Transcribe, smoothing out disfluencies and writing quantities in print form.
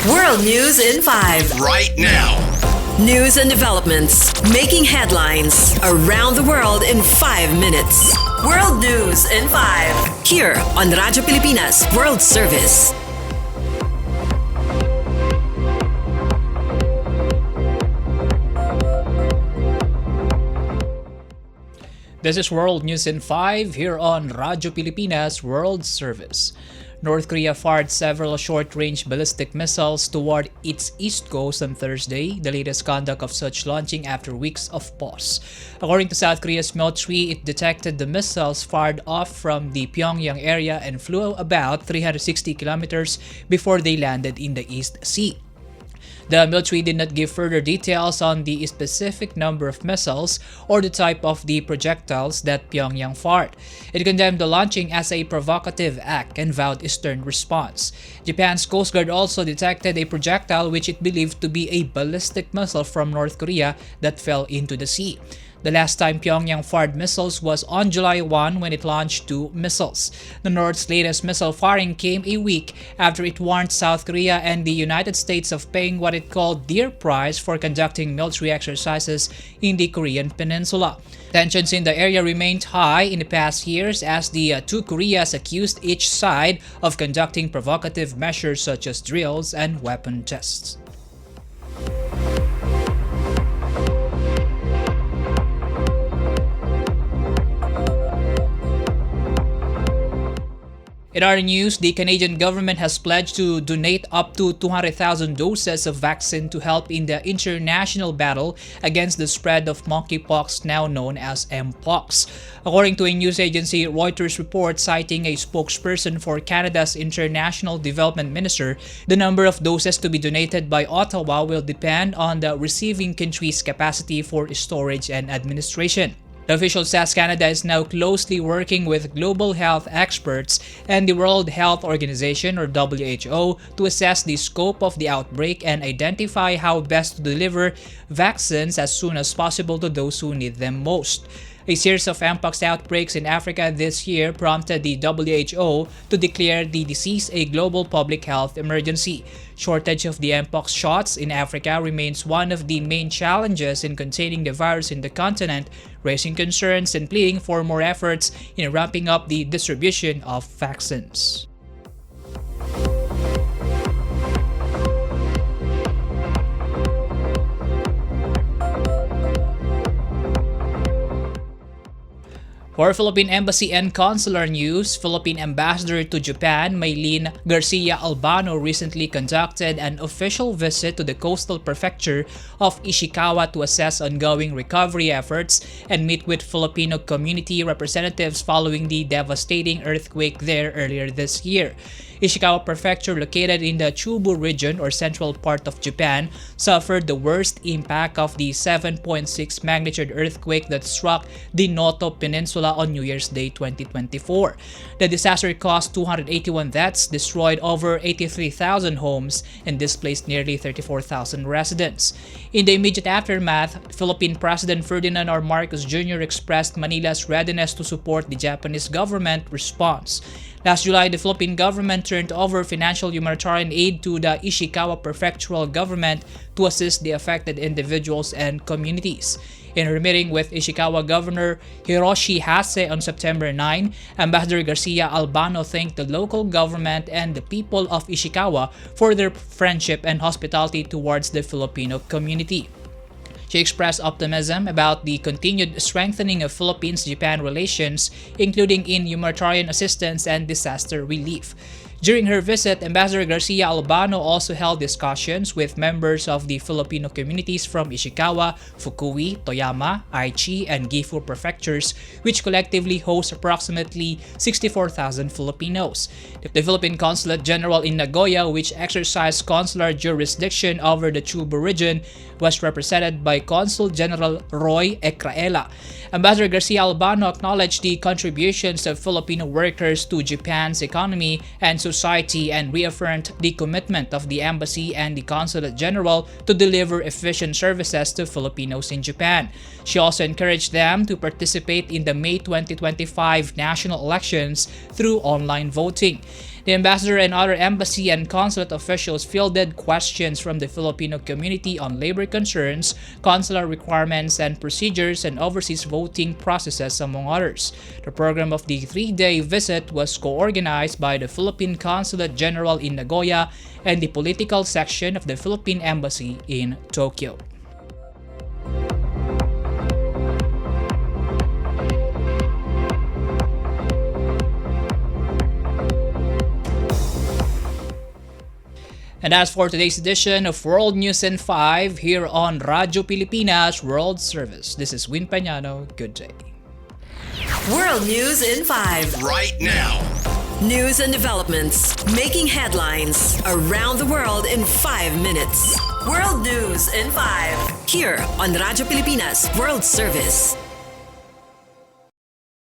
World News in 5. Right now. News and developments making headlines around the world in 5 minutes. World News in 5. Here on Radyo Pilipinas World Service. This is World News in 5 here on Radyo Pilipinas World Service. North Korea fired several short-range ballistic missiles toward its east coast on Thursday, the latest conduct of such launching after weeks of pause. According to South Korea's military, it detected the missiles fired off from the Pyongyang area and flew about 360 kilometers before they landed in the East Sea. The military did not give further details on the specific number of missiles or the type of the projectiles that Pyongyang fired. It condemned the launching as a provocative act and vowed a stern response. Japan's Coast Guard also detected a projectile which it believed to be a ballistic missile from North Korea that fell into the sea. The last time Pyongyang fired missiles was on July 1 when it launched 2 missiles. The North's latest missile firing came a week after it warned South Korea and the United States of paying what it called dear price for conducting military exercises in the Korean peninsula. Tensions in the area remained high in the past years as the two Koreas accused each side of conducting provocative measures such as drills and weapon tests. In other news, the Canadian government has pledged to donate up to 200,000 doses of vaccine to help in the international battle against the spread of monkeypox, now known as Mpox. According to a news agency, Reuters report citing a spokesperson for Canada's International Development Minister, the number of doses to be donated by Ottawa will depend on the receiving country's capacity for storage and administration. The official says Canada is now closely working with global health experts and the World Health Organization or WHO to assess the scope of the outbreak and identify how best to deliver vaccines as soon as possible to those who need them most. A series of Mpox outbreaks in Africa this year prompted the WHO to declare the disease a global public health emergency. Shortage of the Mpox shots in Africa remains one of the main challenges in containing the virus in the continent, raising concerns and pleading for more efforts in ramping up the distribution of vaccines. For Philippine Embassy and Consular News, Philippine Ambassador to Japan, Maylene Garcia Albano, recently conducted an official visit to the coastal prefecture of Ishikawa to assess ongoing recovery efforts and meet with Filipino community representatives following the devastating earthquake there earlier this year. Ishikawa Prefecture, located in the Chubu region or central part of Japan, suffered the worst impact of the 7.6 magnitude earthquake that struck the Noto Peninsula on New Year's Day 2024. The disaster caused 281 deaths, destroyed over 83,000 homes, and displaced nearly 34,000 residents. In the immediate aftermath, Philippine President Ferdinand R. Marcos Jr. expressed Manila's readiness to support the Japanese government response. Last July, the Philippine government turned over financial humanitarian aid to the Ishikawa prefectural government to assist the affected individuals and communities. In her meeting with Ishikawa Governor Hiroshi Hase on September 9, Ambassador Garcia Albano thanked the local government and the people of Ishikawa for their friendship and hospitality towards the Filipino community. She expressed optimism about the continued strengthening of Philippines-Japan relations, including in humanitarian assistance and disaster relief. During her visit, Ambassador Garcia Albano also held discussions with members of the Filipino communities from Ishikawa, Fukui, Toyama, Aichi, and Gifu prefectures, which collectively host approximately 64,000 Filipinos. The Philippine Consulate General in Nagoya, which exercised consular jurisdiction over the Chubu region, was represented by Consul General Roy Ecraela. Ambassador Garcia Albano acknowledged the contributions of Filipino workers to Japan's economy and society and reaffirmed the commitment of the embassy and the consulate general to deliver efficient services to Filipinos in Japan. She also encouraged them to participate in the May 2025 national elections through online voting. The ambassador and other embassy and consulate officials fielded questions from the Filipino community on labor concerns, consular requirements and procedures, and overseas voting processes, among others. The program of the 3-day visit was co-organized by the Philippine Consulate General in Nagoya and the political section of the Philippine Embassy in Tokyo. And as for today's edition of World News in 5 here on Radyo Pilipinas World Service, this is Peñano. Good day. World News in 5. Right now. News and developments making headlines around the world in 5 minutes. World News in 5 here on Radyo Pilipinas World Service.